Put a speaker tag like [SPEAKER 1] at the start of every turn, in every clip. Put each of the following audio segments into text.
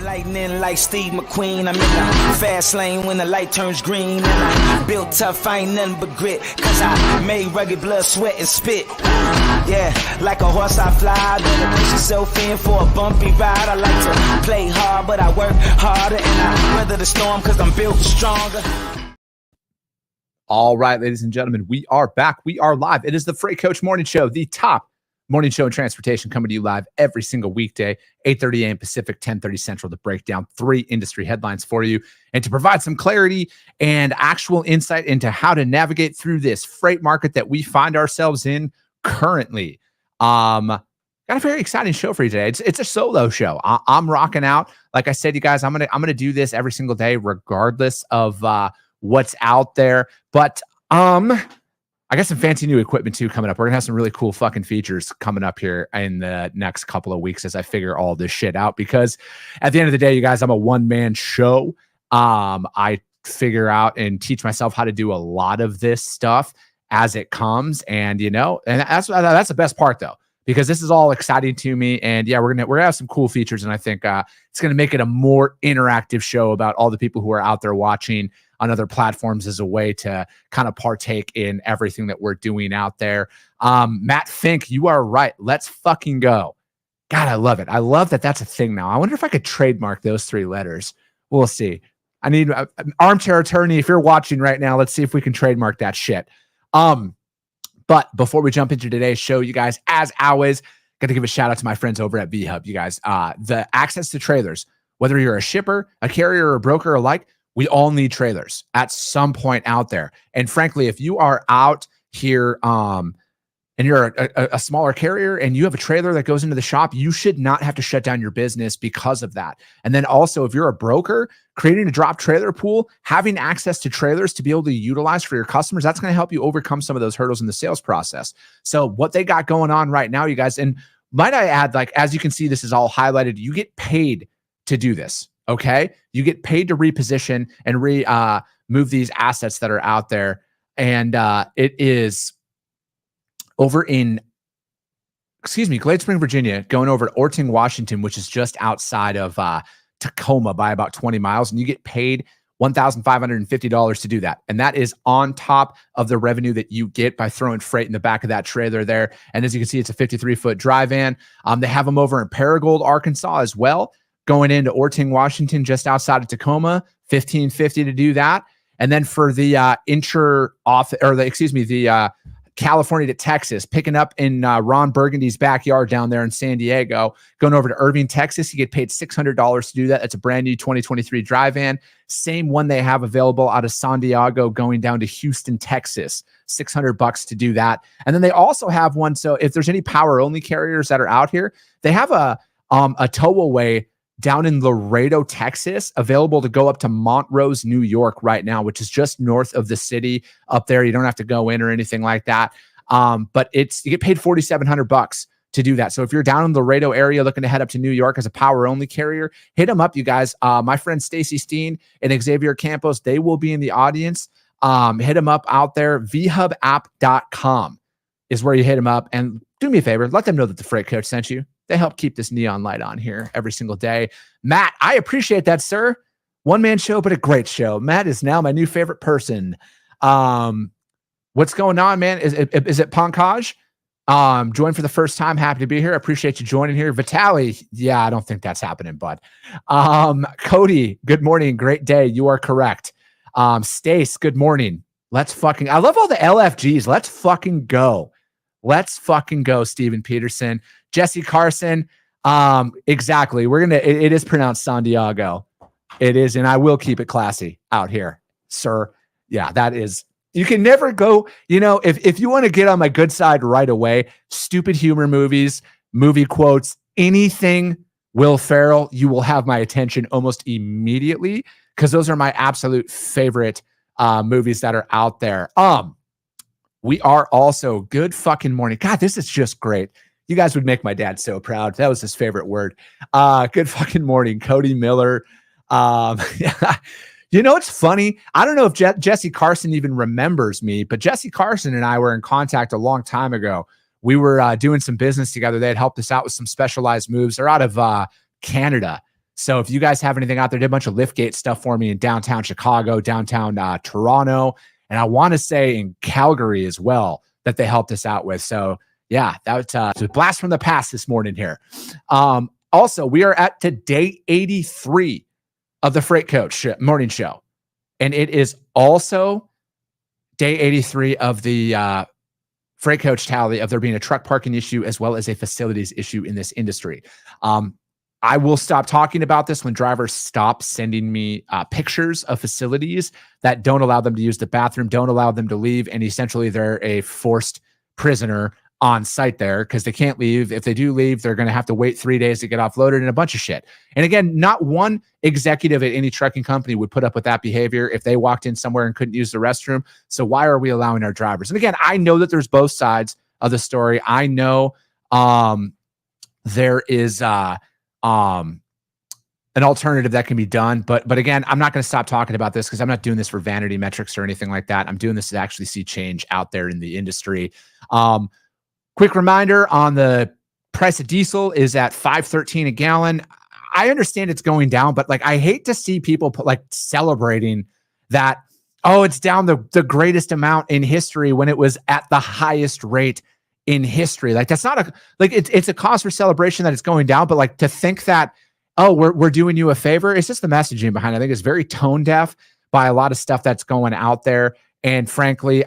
[SPEAKER 1] Lightning like Steve McQueen. I'm in the fast lane when the light turns green. And I built tough, I ain't nothing but grit. Cause I made rugged blood, sweat, and spit. Yeah, like a horse I fly. Better push yourself in for a bumpy ride. I like to play hard, but I work harder. And I weather the storm cause I'm built stronger.
[SPEAKER 2] All right, ladies and gentlemen, we are back. We are live. It is the Freight Coach Morning Show, the top morning show in transportation, coming to you live every single weekday, 8:30 a.m. Pacific, 10:30 Central, to break down 3 industry headlines for you and to provide some clarity and actual insight into how to navigate through this freight market that we find ourselves in currently. Got a very exciting show for you today. It's a solo show. I'm rocking out. Like I said, you guys, I'm gonna do this every single day, regardless of what's out there. But I got some fancy new equipment too coming up. We're gonna have some really cool fucking features coming up here in the next couple of weeks as I figure all this shit out. Because at the end of the day, you guys, I'm a one-man show. I figure out and teach myself how to do a lot of this stuff as it comes, and that's the best part though, because this is all exciting to me. And yeah, we're gonna have some cool features, and I think it's gonna make it a more interactive show about all the people who are out there watching on other platforms as a way to kind of partake in everything that we're doing out there. Matt Fink, you are right. Let's fucking go. God, I love it. I love that that's a thing now. I wonder if I could trademark those 3 letters. We'll see. I need an armchair attorney. If you're watching right now, let's see if we can trademark that shit. But before we jump into today's show, you guys, as always, got to give a shout out to my friends over at VHub. You guys, the access to trailers, whether you're a shipper, a carrier, or a broker alike, we all need trailers at some point out there. And frankly, if you are out here and you're a smaller carrier and you have a trailer that goes into the shop, you should not have to shut down your business because of that. And then also, if you're a broker, creating a drop trailer pool, having access to trailers to be able to utilize for your customers, that's going to help you overcome some of those hurdles in the sales process. So what they got going on right now, you guys, and might I add, like, as you can see, this is all highlighted. You get paid to do this. Okay, you get paid to reposition and move these assets that are out there, and it is over in, Glade Spring, Virginia, going over to Orting, Washington, which is just outside of Tacoma by about 20 miles, and you get paid $1,550 to do that, and that is on top of the revenue that you get by throwing freight in the back of that trailer there. And as you can see, it's a 53-foot dry van. They have them over in Paragould, Arkansas, as well. Going into Orting, Washington, just outside of Tacoma, $1,550 to do that. And then for the California to Texas, picking up in Ron Burgundy's backyard down there in San Diego, going over to Irving, Texas, you get paid $600 to do that. That's a brand new 2023 dry van. Same one they have available out of San Diego going down to Houston, Texas, $600 to do that. And then they also have one. So if there's any power only carriers that are out here, they have a towaway down in Laredo, Texas, available to go up to Montrose, New York right now, which is just north of the city up there. You don't have to go in or anything like that. But you get paid $4,700 to do that. So if you're down in the Laredo area looking to head up to New York as a power only carrier, hit them up, you guys. My friend Stacy Steen and Xavier Campos, they will be in the audience. Hit them up out there. vhubapp.com is where you hit them up. And do me a favor, let them know that the Freight Coach sent you. They help keep this neon light on here every single day. Matt, I appreciate that, sir. One-man show, but a great show. Matt is now my new favorite person. What's going on, man? Is it Pankaj? Joined for the first time. Happy to be here. Appreciate you joining here. Vitaly, yeah, I don't think that's happening, bud. Cody, good morning. Great day. You are correct. Stace, good morning. I love all the LFGs. Let's fucking go. Let's fucking go, Steven Peterson. Jesse Carson. Exactly. It is pronounced San Diego. It is, and I will keep it classy out here, sir. Yeah, that is. You can never go, if you want to get on my good side right away, stupid humor movies, movie quotes, anything Will Ferrell, you will have my attention almost immediately, because those are my absolute favorite movies that are out there. We are also good fucking morning. God, this is just great. You guys would make my dad so proud. That was his favorite word. Good fucking morning, Cody Miller. It's funny. I don't know if Jesse Carson even remembers me, but Jesse Carson and I were in contact a long time ago. We were doing some business together. They had helped us out with some specialized moves. They're out of Canada. So if you guys have anything out there, did a bunch of liftgate stuff for me in downtown Chicago, downtown Toronto, and I want to say in Calgary as well that they helped us out with. So yeah, that was a blast from the past this morning here. Also, we are at to day 83 of the Freight Coach morning show. And it is also day 83 of the Freight Coach tally of there being a truck parking issue as well as a facilities issue in this industry. I will stop talking about this when drivers stop sending me pictures of facilities that don't allow them to use the bathroom, don't allow them to leave, and essentially they're a forced prisoner on site there because they can't leave. If they do leave, they're going to have to wait 3 days to get offloaded and a bunch of shit. And again, not one executive at any trucking company would put up with that behavior if they walked in somewhere and couldn't use the restroom. So why are we allowing our drivers? And again, I know that there's both sides of the story. I know there is an alternative that can be done. But again, I'm not going to stop talking about this because I'm not doing this for vanity metrics or anything like that. I'm doing this to actually see change out there in the industry. Quick reminder on the price of diesel is at $5.13 a gallon. I understand it's going down, but like, I hate to see people celebrating that, oh, it's down the greatest amount in history when it was at the highest rate in history. Like, that's not it's a cause for celebration that it's going down, but like to think that, oh, we're doing you a favor. It's just the messaging behind it. I think it's very tone deaf by a lot of stuff that's going out there. And frankly,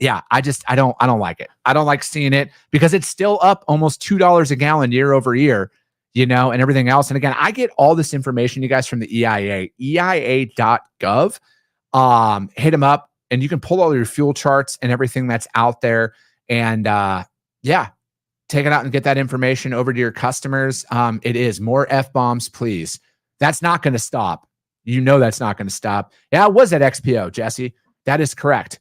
[SPEAKER 2] yeah, I don't like it. I don't like seeing it because it's still up almost $2 a gallon year over year, and everything else. And again, I get all this information, you guys, from the EIA.gov. Hit them up and you can pull all your fuel charts and everything that's out there. And yeah, take it out and get that information over to your customers. It is more F-bombs, please. That's not going to stop. That's not going to stop. Yeah, it was at XPO, Jesse. That is correct.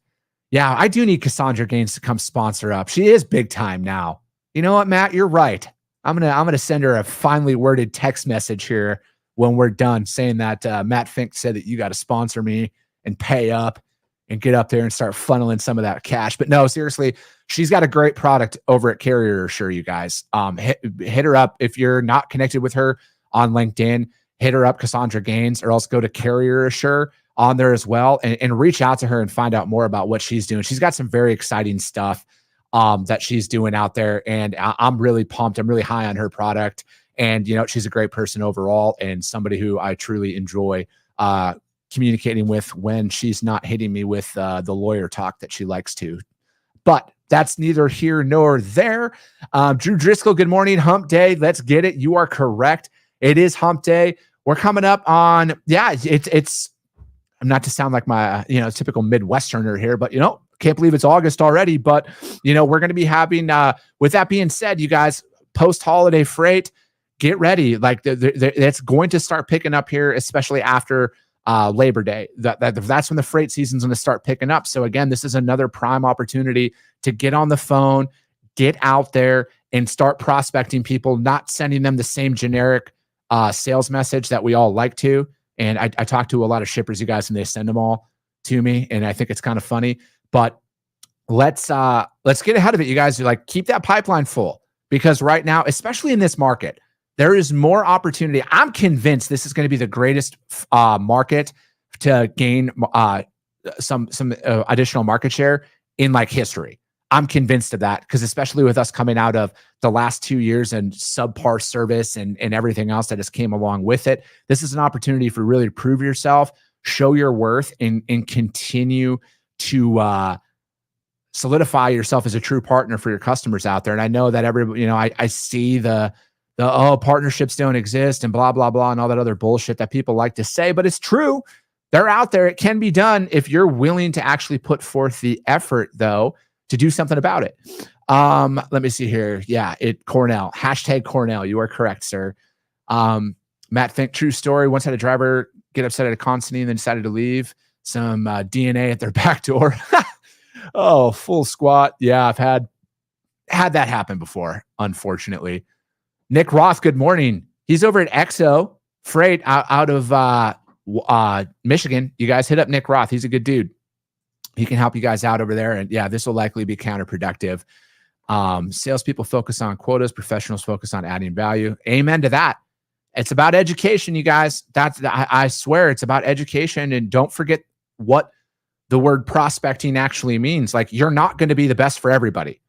[SPEAKER 2] Yeah, I do need Cassandra Gaines to come sponsor up. She is big time now. You know what, Matt? You're right. I'm gonna send her a finely worded text message here when we're done, saying that Matt Fink said that you got to sponsor me and pay up and get up there and start funneling some of that cash. But no, seriously, she's got a great product over at Carrier Assure, you guys. Hit her up if you're not connected with her on LinkedIn. Hit her up, Cassandra Gaines, or else go to Carrier Assure on there as well and reach out to her and find out more about what she's doing. She's got some very exciting stuff that she's doing out there. And I'm really pumped. I'm really high on her product. And, she's a great person overall and somebody who I truly enjoy communicating with when she's not hitting me with the lawyer talk that she likes to. But that's neither here nor there. Drew Driscoll, good morning. Hump day. Let's get it. You are correct. It is hump day. We're coming up on, it's, I'm not to sound like my, typical Midwesterner here, but, can't believe it's August already. But, we're going to be having, with that being said, you guys, post-holiday freight, get ready. Like it's going to start picking up here, especially after Labor Day. That's when the freight season's going to start picking up. So again, this is another prime opportunity to get on the phone, get out there and start prospecting people, not sending them the same generic sales message that we all like to. And I talk to a lot of shippers, you guys, and they send them all to me. And I think it's kind of funny, but let's get ahead of it. You guys, keep that pipeline full because right now, especially in this market, there is more opportunity. I'm convinced this is going to be the greatest market to gain some additional market share in history. I'm convinced of that because especially with us coming out of the last 2 years and subpar service and everything else that just came along with it, this is an opportunity for really to prove yourself, show your worth, and continue to solidify yourself as a true partner for your customers out there. And I know that everybody, I see the partnerships don't exist and blah, blah, blah, and all that other bullshit that people like to say, but it's true. They're out there. It can be done if you're willing to actually put forth the effort, though, to do something about it. Let me see here. Yeah, Cornell. Hashtag Cornell. You are correct, sir. Matt Fink, true story. Once had a driver get upset at a consignee and then decided to leave some DNA at their back door. Oh, full squat. Yeah, I've had that happen before, unfortunately. Nick Roth, good morning. He's over at Exo Freight out of Michigan. You guys hit up Nick Roth. He's a good dude. He can help you guys out over there. And yeah, this will likely be counterproductive. Salespeople focus on quotas. Professionals focus on adding value. Amen to that. It's about education, you guys. I swear it's about education. And don't forget what the word prospecting actually means. Like, you're not going to be the best for everybody.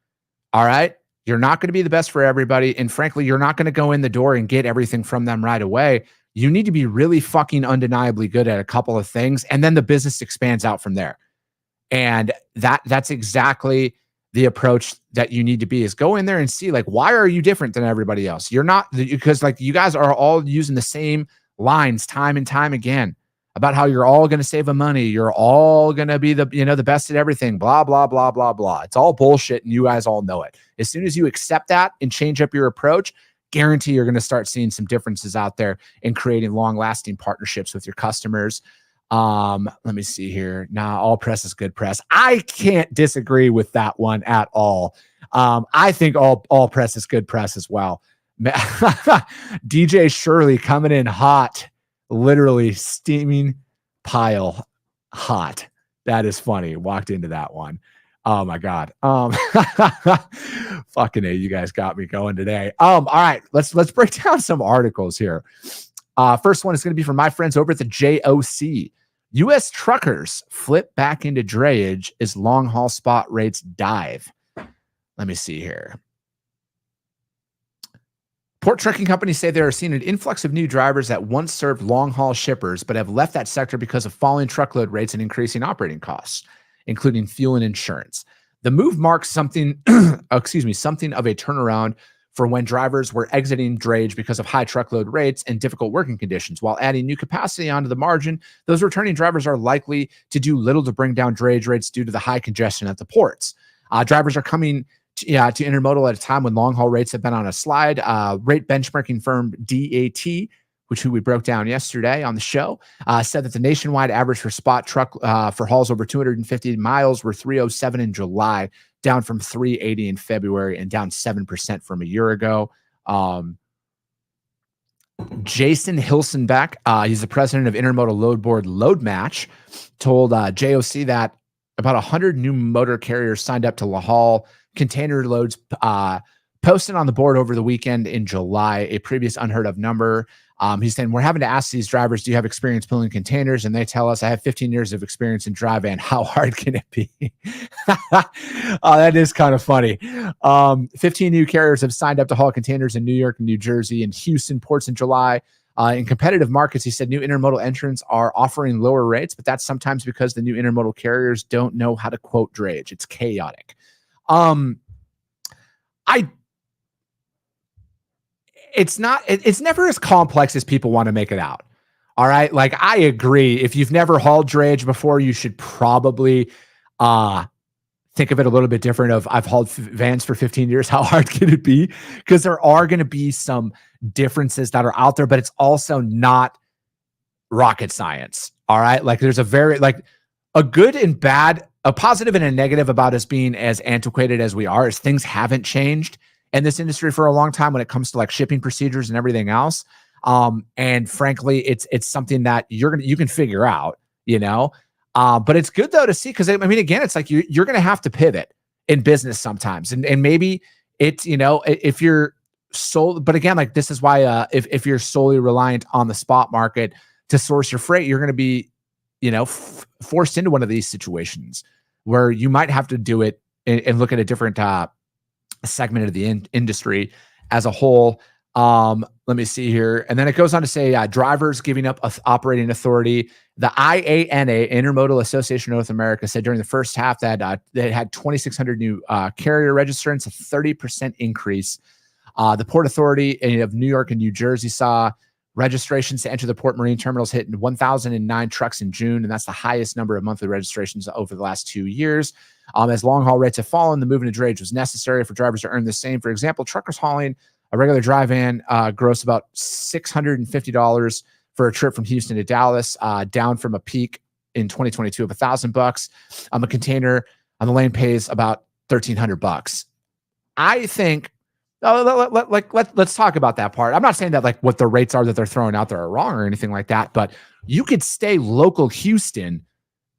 [SPEAKER 2] All right. You're not going to be the best for everybody. And frankly, you're not going to go in the door and get everything from them right away. You need to be really fucking undeniably good at a couple of things. And then the business expands out from there. And that's exactly the approach that you need to be, is go in there and see, like, why are you different than everybody else? You're not, because like you guys are all using the same lines time and time again about how you're all going to save money. You're all going to be the best at everything, blah, blah, blah, blah, blah. It's all bullshit. And you guys all know it. As soon as you accept that and change up your approach, guarantee you're going to start seeing some differences out there and creating long lasting partnerships with your customers. Let me see here. All press is good press. I can't disagree with that one at all. I think all press is good press as well. DJ Shirley coming in hot, literally steaming pile hot. That is funny. Walked into that one. Oh my God. Fucking A, you guys got me going today. All right, let's break down some articles here. First one is going to be from my friends over at the JOC. U.S. truckers flip back into drayage as long haul spot rates dive. Let me see here. Port trucking companies say they are seeing an influx of new drivers that once served long haul shippers, but have left that sector because of falling truckload rates and increasing operating costs, including fuel and insurance. The move marks something of a turnaround for when drivers were exiting drayage because of high truckload rates and difficult working conditions. While adding new capacity onto the margin, those returning drivers are likely to do little to bring down drayage rates due to the high congestion at the ports. Drivers are coming to intermodal at a time when long haul rates have been on a slide. Rate benchmarking firm DAT, who we broke down yesterday on the show, said that the nationwide average for spot truck for hauls over 250 miles were 307 in July, down from 380 in February and down 7% from a year ago. Jason Hilsenbeck, he's the president of Intermodal Load Board Load Match, told JOC that about 100 new motor carriers signed up to haul container loads posted on the board over the weekend in July, a previous unheard of number. He's saying, we're having to ask these drivers, do you have experience pulling containers? And they tell us, I have 15 years of experience in dry van. How hard can it be? That is kind of funny. 15 new carriers have signed up to haul containers in New York and New Jersey and Houston ports in July. In competitive markets, he said new intermodal entrants are offering lower rates, but that's sometimes because the new intermodal carriers don't know how to quote drayage. It's chaotic. It's never as complex as people want to make it out. All right. Like, I agree. If you've never hauled drayage before, you should probably think of it a little bit different. I've hauled vans for 15 years. How hard can it be? Because there are going to be some differences that are out there, but it's also not rocket science. All right. Like, there's a good and bad, a positive and a negative about us being as antiquated as we are, is things haven't changed in this industry for a long time when it comes to like shipping procedures and everything else. And frankly, it's something that you can figure out, but it's good though to see, because I mean, again, it's like you're going to have to pivot in business sometimes. And maybe it's, if you're but again, like, this is why, if you're solely reliant on the spot market to source your freight, you're going to be, forced into one of these situations where you might have to do it and look at a different, segment of the industry as a whole. Let me see here. And then it goes on to say, drivers giving up operating authority. The IANA, Intermodal Association of North America, said during the first half that they had 2,600 new carrier registrants, a 30% increase. The Port Authority of New York and New Jersey saw registrations to enter the port marine terminals hit 1,009 trucks in June, and that's the highest number of monthly registrations over the last 2 years. As long haul rates have fallen, the movement of drayage was necessary for drivers to earn the same. For example, truckers hauling a regular dry van gross about $650 for a trip from Houston to Dallas, down from a peak in 2022 of $1,000. A container on the lane pays about $1,300. I think. Let's talk about that part. I'm not saying that like what the rates are that they're throwing out there are wrong or anything like that, but you could stay local Houston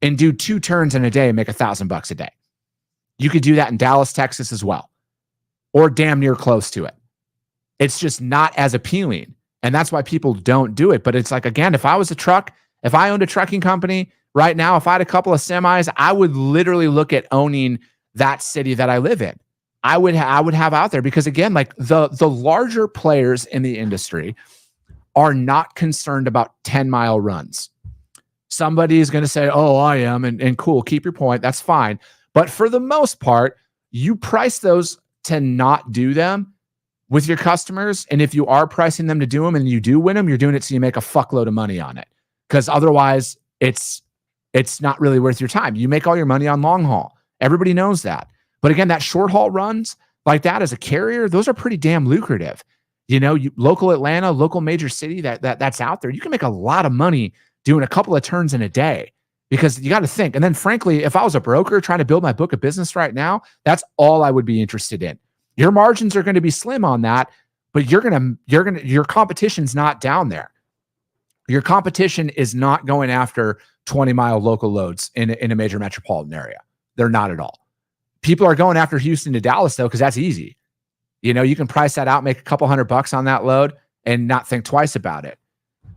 [SPEAKER 2] and do 2 turns in a day and make $1,000 a day. You could do that in Dallas, Texas as well, or damn near close to it. It's just not as appealing And that's why people don't do it. But it's like, again, if I owned a trucking company right now, if I had a couple of semis, I would literally look at owning that city that I live in. I would have out there, because again, like the larger players in the industry are not concerned about 10-mile runs. Somebody is going to say, oh, I am. And cool, keep your point. That's fine. But for the most part, you price those to not do them with your customers. And if you are pricing them to do them and you do win them, you're doing it so you make a fuckload of money on it. Because otherwise, it's not really worth your time. You make all your money on long haul. Everybody knows that. But again, that short haul runs like that as a carrier, those are pretty damn lucrative. Local Atlanta, local major city that's out there, you can make a lot of money doing a couple of turns in a day, because you got to think. And then frankly, if I was a broker trying to build my book of business right now, that's all I would be interested in. Your margins are going to be slim on that, but your competition's not down there. Your competition is not going after 20-mile local loads in a major metropolitan area. They're not at all. People are going after Houston to Dallas though, because that's easy. You can price that out, make a couple $100 on that load and not think twice about it.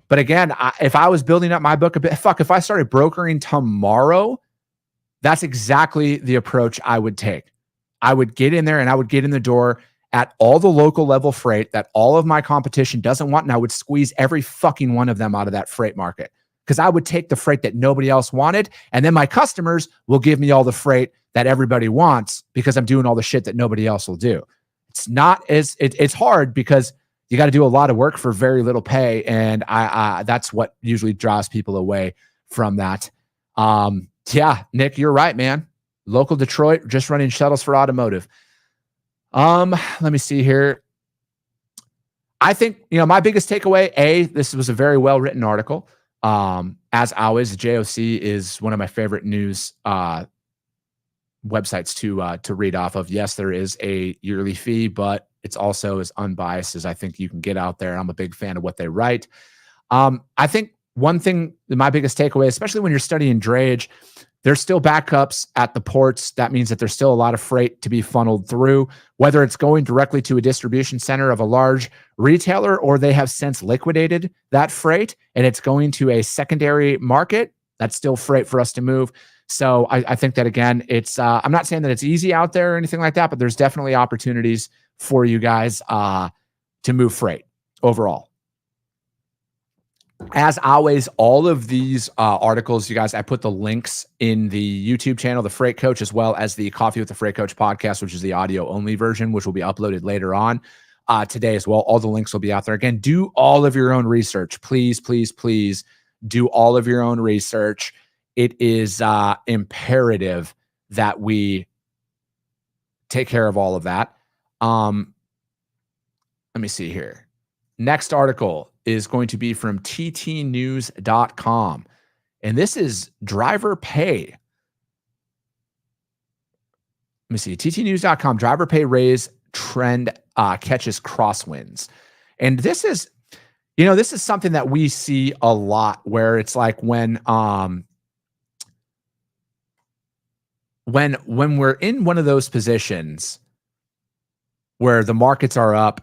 [SPEAKER 2] But again, if I was building up my book a bit, if I started brokering tomorrow, that's exactly the approach I would take. I would get in there and I would get in the door at all the local level freight that all of my competition doesn't want. And I would squeeze every fucking one of them out of that freight market, because I would take the freight that nobody else wanted. And then my customers will give me all the freight that everybody wants, because I'm doing all the shit that nobody else will do. It's hard, because you got to do a lot of work for very little pay. And that's what usually draws people away from that. Yeah, Nick, you're right, man. Local Detroit, just running shuttles for automotive. Let me see here. I think, my biggest takeaway, this was a very well-written article. As always, JOC is one of my favorite news websites to read off of. Yes, there is a yearly fee, but it's also as unbiased as I think you can get out there. I'm a big fan of what they write. I think one thing, my biggest takeaway, especially when you're studying drayage, there's still backups at the ports. That means that there's still a lot of freight to be funneled through, whether it's going directly to a distribution center of a large retailer, or they have since liquidated that freight and it's going to a secondary market. That's still freight for us to move. So I think that, again, it's I'm not saying that it's easy out there or anything like that, but there's definitely opportunities for you guys to move freight overall. As always, all of these articles, you guys, I put the links in the YouTube channel, The Freight Coach, as well as the Coffee with the Freight Coach podcast, which is the audio only version, which will be uploaded later on today as well. All the links will be out there. Again, do all of your own research. Please, please, please do all of your own research. It is imperative that we take care of all of that. Let me see here. Next article is going to be from ttnews.com. And this is driver pay. Let me see. ttnews.com, driver pay raise trend catches crosswinds. And this is something that we see a lot, where it's like when we're in one of those positions where the markets are up,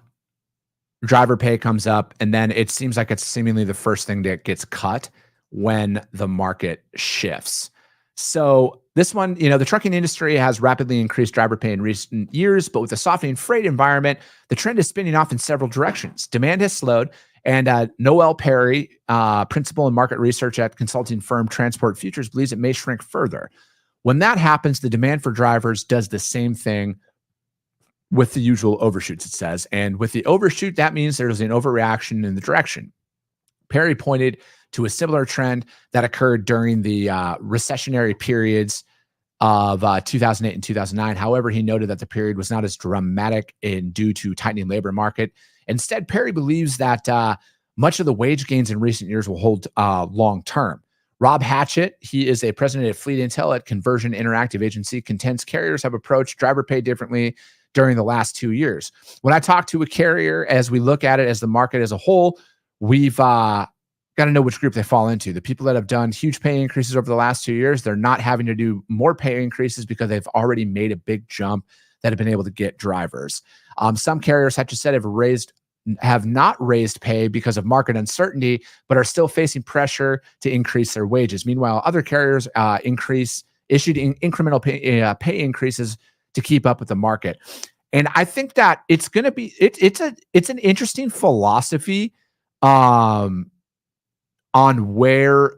[SPEAKER 2] driver pay comes up, and then it seems like it's seemingly the first thing that gets cut when the market shifts. So this one, the trucking industry has rapidly increased driver pay in recent years, but with the softening freight environment, the trend is spinning off in several directions. Demand has slowed, and Noel Perry, principal in market research at consulting firm Transport Futures, believes it may shrink further. When that happens, the demand for drivers does the same thing with the usual overshoots, it says. And with the overshoot, that means there's an overreaction in the direction. Perry pointed to a similar trend that occurred during the recessionary periods of 2008 and 2009. However, he noted that the period was not as dramatic due to tightening labor market. Instead, Perry believes that much of the wage gains in recent years will hold long term. Rob Hatchett, he is a president at Fleet Intel at Conversion Interactive Agency, contends carriers have approached driver pay differently during the last 2 years. When I talk to a carrier, as we look at it as the market as a whole, we've got to know which group they fall into. The people that have done huge pay increases over the last 2 years, they're not having to do more pay increases because they've already made a big jump that have been able to get drivers. Some carriers, Hatchett said, have raised have not raised pay because of market uncertainty, but are still facing pressure to increase their wages. Meanwhile, other carriers issued incremental pay increases to keep up with the market. And I think that it's going to be it's an interesting philosophy on where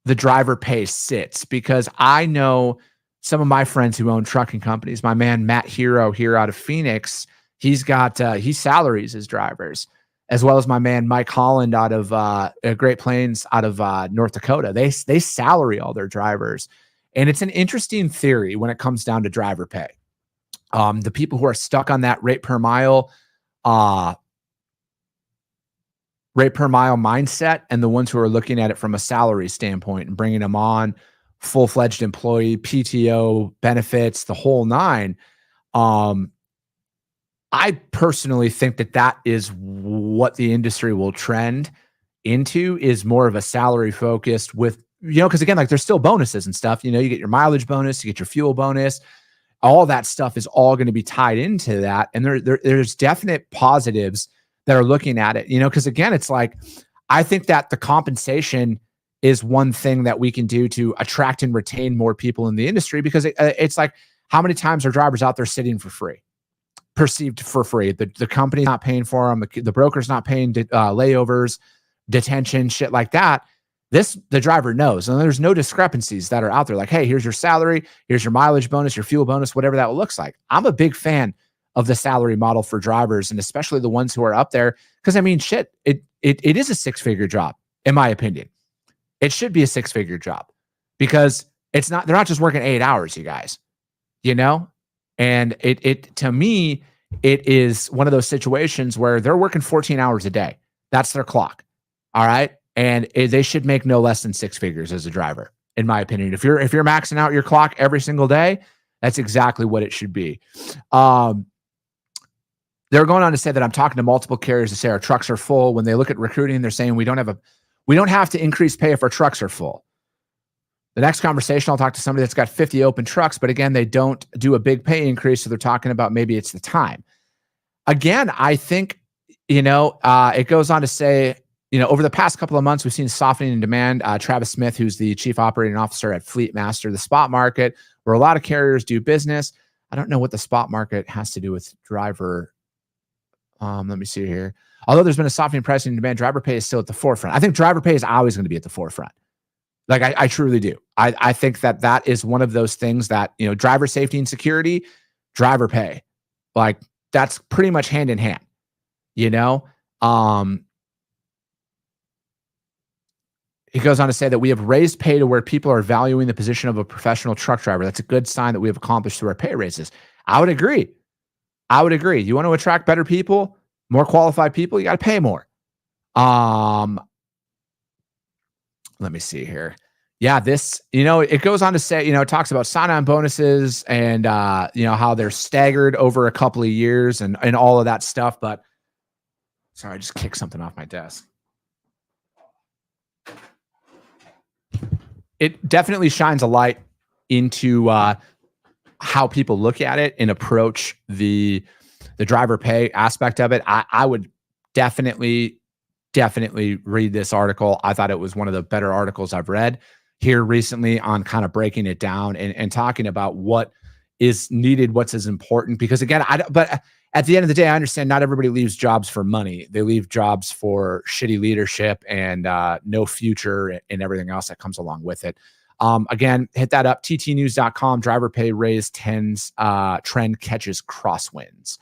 [SPEAKER 2] the driver pay sits, because I know some of my friends who own trucking companies. My man Matt Hero here out of Phoenix, he's got he salaries his drivers, as well as my man Mike Holland out of Great Plains out of North Dakota. They salary all their drivers, and it's an interesting theory when it comes down to driver pay. The people who are stuck on that rate per mile mindset, and the ones who are looking at it from a salary standpoint and bringing them on full-fledged employee, PTO, benefits, the whole nine. I personally think that is what the industry will trend into, is more of a salary focused with, because again, like there's still bonuses and stuff, you get your mileage bonus, you get your fuel bonus, all that stuff is all going to be tied into that. And there's definite positives that are looking at it, because again, it's like, I think that the compensation is one thing that we can do to attract and retain more people in the industry, because it's like, how many times are drivers out there sitting for free, perceived for free? The company's not paying for them. The broker's not paying layovers, detention, shit like that. The driver knows, and there's no discrepancies that are out there. Like, hey, here's your salary, here's your mileage bonus, your fuel bonus, whatever that looks like. I'm a big fan of the salary model for drivers, and especially the ones who are up there, because I mean, shit, it is a six-figure job, in my opinion. It should be a six-figure job, because they're not just working 8 hours, you guys, and it to me, it is one of those situations where they're working 14 hours a day. That's their clock. All right. And they should make no less than six figures as a driver, in my opinion. If you're maxing out your clock every single day, that's exactly what it should be. They're going on to say that I'm talking to multiple carriers to say our trucks are full. When they look at recruiting, they're saying we don't have to increase pay if our trucks are full. The next conversation, I'll talk to somebody that's got 50 open trucks, but again, they don't do a big pay increase. So they're talking about maybe it's the time. Again, I think, it goes on to say, over the past couple of months, we've seen softening in demand. Travis Smith, who's the chief operating officer at Fleet Master, the spot market, where a lot of carriers do business. I don't know what the spot market has to do with driver. Let me see here. Although there's been a softening pricing in demand, driver pay is still at the forefront. I think driver pay is always going to be at the forefront. Like I truly do. I think that is one of those things that, driver safety and security, driver pay, like that's pretty much hand in hand, He goes on to say that we have raised pay to where people are valuing the position of a professional truck driver. That's a good sign that we have accomplished through our pay raises. I would agree. You want to attract better people, more qualified people, you got to pay more. Let me see here. Yeah, this, it goes on to say, it talks about sign-on bonuses and, how they're staggered over a couple of years and all of that stuff. But sorry, I just kicked something off my desk. It definitely shines a light into how people look at it and approach the driver pay aspect of it. I would definitely read this article. I thought it was one of the better articles I've read here recently on kind of breaking it down and talking about what is needed, what's as important. Because again, but at the end of the day, I understand not everybody leaves jobs for money. They leave jobs for shitty leadership and no future and everything else that comes along with it. Again, hit that up, ttnews.com, driver pay raise trend catches crosswinds.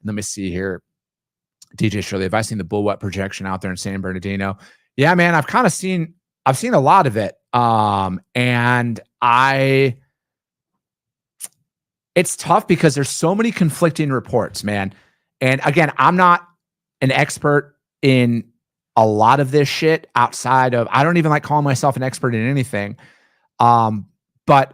[SPEAKER 2] Let me see here. DJ Shirley, have I seen the bullwhip projection out there in San Bernardino? Yeah, man, I've seen a lot of it. And it's tough because there's so many conflicting reports, man. And again, I'm not an expert in a lot of this shit outside of, I don't even like calling myself an expert in anything. But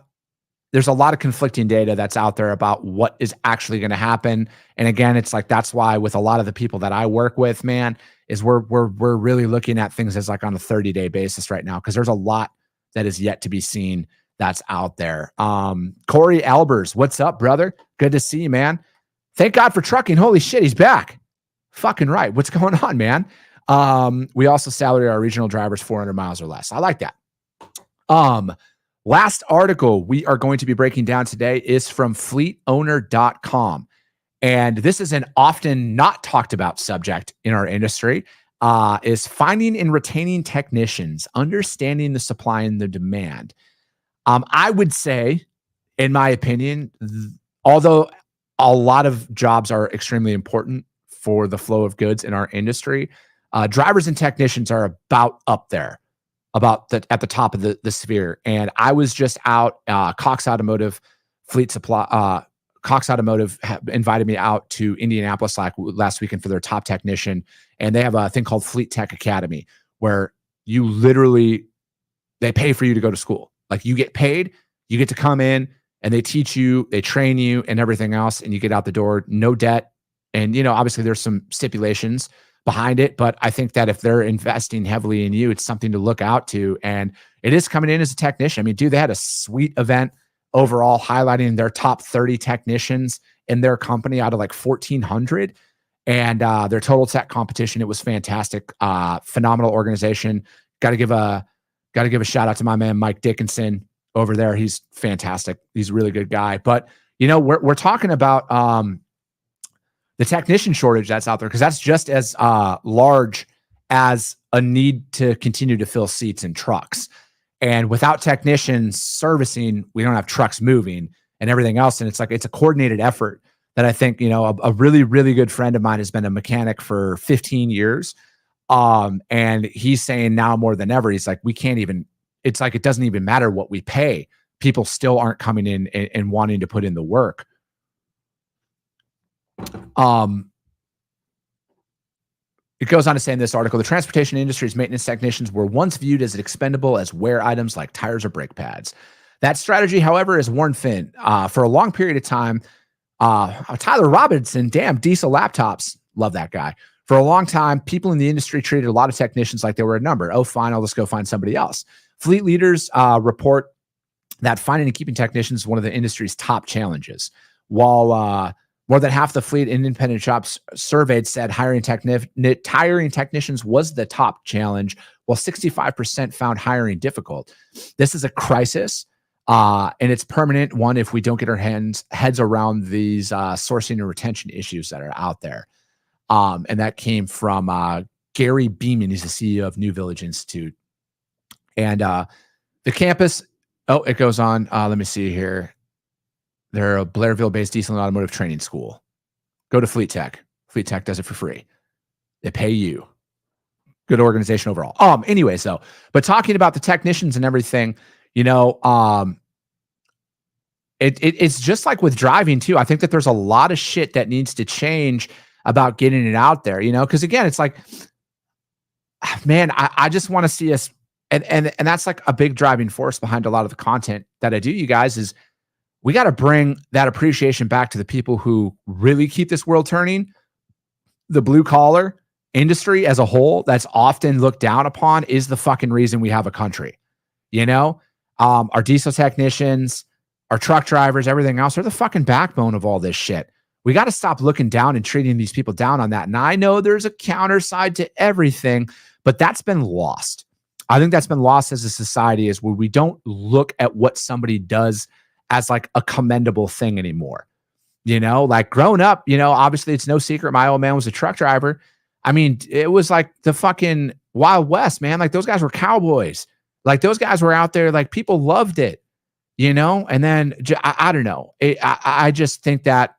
[SPEAKER 2] there's a lot of conflicting data that's out there about what is actually going to happen. And again, it's like, that's why with a lot of the people that I work with, man, is we're really looking at things as like on a 30-day basis right now. Cause there's a lot that is yet to be seen that's out there. Corey Albers, what's up, brother? Good to see you, man. Thank God for trucking. Holy shit, he's back. Fucking right. What's going on, man? We also salary our regional drivers 400 miles or less. I like that. Last article we are going to be breaking down today is from fleetowner.com. And this is an often not talked about subject in our industry, is finding and retaining technicians, understanding the supply and the demand. I would say, in my opinion, although a lot of jobs are extremely important for the flow of goods in our industry, drivers and technicians are about up there, at the top of the sphere. And I was just out, Cox Automotive Fleet Supply, Cox Automotive invited me out to Indianapolis last weekend for their top technician. And they have a thing called Fleet Tech Academy, where you literally, they pay for you to go to school. Like, you get paid, you get to come in and they teach you, they train you and everything else. And you get out the door, no debt. And, obviously there's some stipulations behind it, but I think that if they're investing heavily in you, it's something to look out to. And it is coming in as a technician. I mean, dude, they had a sweet event overall highlighting their top 30 technicians in their company out of like 1,400, and their total tech competition. It was fantastic. Phenomenal organization. Got to give a shout out to my man, Mike Dickinson over there. He's fantastic. He's a really good guy. But, we're talking about, the technician shortage that's out there, because that's just as large as a need to continue to fill seats in trucks. And without technicians servicing, we don't have trucks moving and everything else. And it's a coordinated effort that I think, a really, really good friend of mine has been a mechanic for 15 years. And he's saying now more than ever, he's like, it doesn't even matter what we pay. People still aren't coming in and wanting to put in the work. It goes on to say in this article, the transportation industry's maintenance technicians were once viewed as expendable as wear items like tires or brake pads. That strategy, however, has worn thin. For a long period of time, Tyler Robinson, damn, diesel laptops, love that guy. For a long time, people in the industry treated a lot of technicians like they were a number. Oh, fine, I'll just go find somebody else. Fleet leaders report that finding and keeping technicians is one of the industry's top challenges. While more than half the fleet and independent shops surveyed said hiring technicians was the top challenge, while 65% found hiring difficult. This is a crisis, and it's permanent one if we don't get our heads around these sourcing and retention issues that are out there. And that came from Gary Beeman. He's the CEO of New Village Institute. And the campus, it goes on. Let me see here. They're a Blairville-based diesel and automotive training school. Go to Fleet Tech. Fleet Tech does it for free. They pay you. Good organization overall. Anyways, though, but talking about the technicians and everything, it's just like with driving too. I think that there's a lot of shit that needs to change about getting it out there, because again, it's like, man, I just want to see us, and that's like a big driving force behind a lot of the content that I do, you guys, is we got to bring that appreciation back to the people who really keep this world turning. The blue collar industry as a whole, that's often looked down upon, is the fucking reason we have a country. Our diesel technicians, our truck drivers, everything else are the fucking backbone of all this shit. We got to stop looking down and treating these people down on that. And I know there's a counter side to everything, but that's been lost. I think that's been lost as a society, is where we don't look at what somebody does as like a commendable thing anymore. Like growing up, obviously it's no secret my old man was a truck driver. I mean, it was like the fucking Wild West, man. Like those guys were cowboys. Like those guys were out there, like people loved it, and then I don't know. I just think that,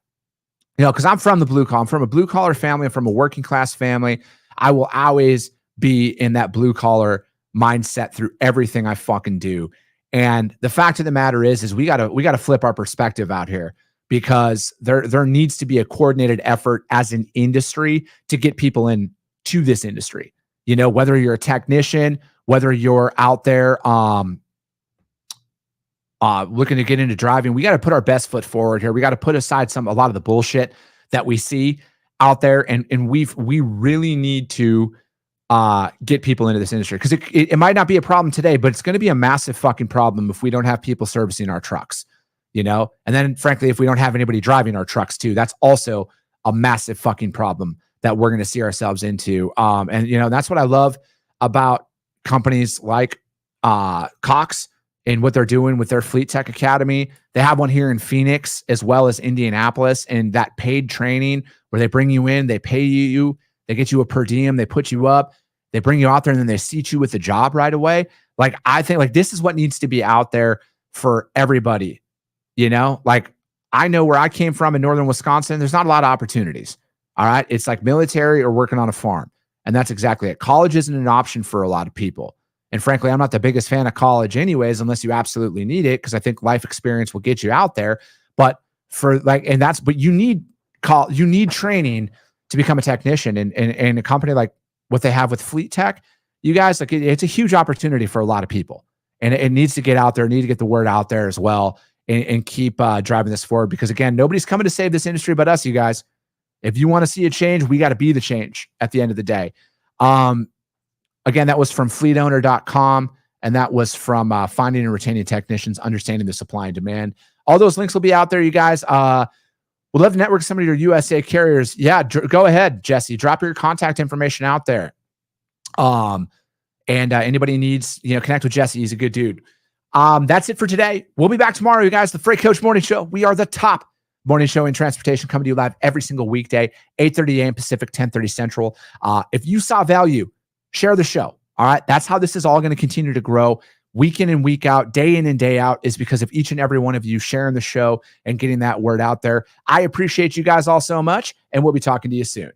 [SPEAKER 2] because I'm from the blue collar, I'm from a blue collar family, I'm from a working class family. I will always be in that blue collar mindset through everything I fucking do. And the fact of the matter is we gotta flip our perspective out here, because there needs to be a coordinated effort as an industry to get people in to this industry. Whether you're a technician, whether you're out there looking to get into driving, we got to put our best foot forward here. We got to put aside a lot of the bullshit that we see out there, and we really need to get people into this industry, because it might not be a problem today, but it's going to be a massive fucking problem if we don't have people servicing our trucks, and then frankly, if we don't have anybody driving our trucks too, that's also a massive fucking problem that we're going to see ourselves into. And that's what I love about companies like Cox and what they're doing with their Fleet Tech Academy. They have one here in Phoenix as well as Indianapolis, and that paid training where they bring you in, they pay you, they get you a per diem, they put you up, they bring you out there, and then they seat you with the job right away. Like, I think like this is what needs to be out there for everybody. Like, I know where I came from in northern Wisconsin, there's not a lot of opportunities. All right. It's like military or working on a farm. And that's exactly it. College isn't an option for a lot of people. And frankly, I'm not the biggest fan of college anyways, unless you absolutely need it, because I think life experience will get you out there. But you need training to become a technician. And a company like what they have with Fleet Tech, you guys, like, it's a huge opportunity for a lot of people. And it needs to get out there, need to get the word out there as well, and keep driving this forward. Because again, nobody's coming to save this industry but us, you guys. If you want to see a change, we got to be the change at the end of the day. Again, that was from fleetowner.com, and that was from Finding and Retaining Technicians, Understanding the Supply and Demand. All those links will be out there, you guys. We'll love to network some of your USA carriers. Yeah, go ahead, Jesse. Drop your contact information out there. And anybody needs, connect with Jesse. He's a good dude. That's it for today. We'll be back tomorrow, you guys. The Freight Coach Morning Show. We are the top morning show in transportation, coming to you live every single weekday, 8:30 a.m. Pacific, 10:30 Central. If you saw value, share the show. All right. That's how this is all going to continue to grow week in and week out, day in and day out, is because of each and every one of you sharing the show and getting that word out there. I appreciate you guys all so much, and we'll be talking to you soon.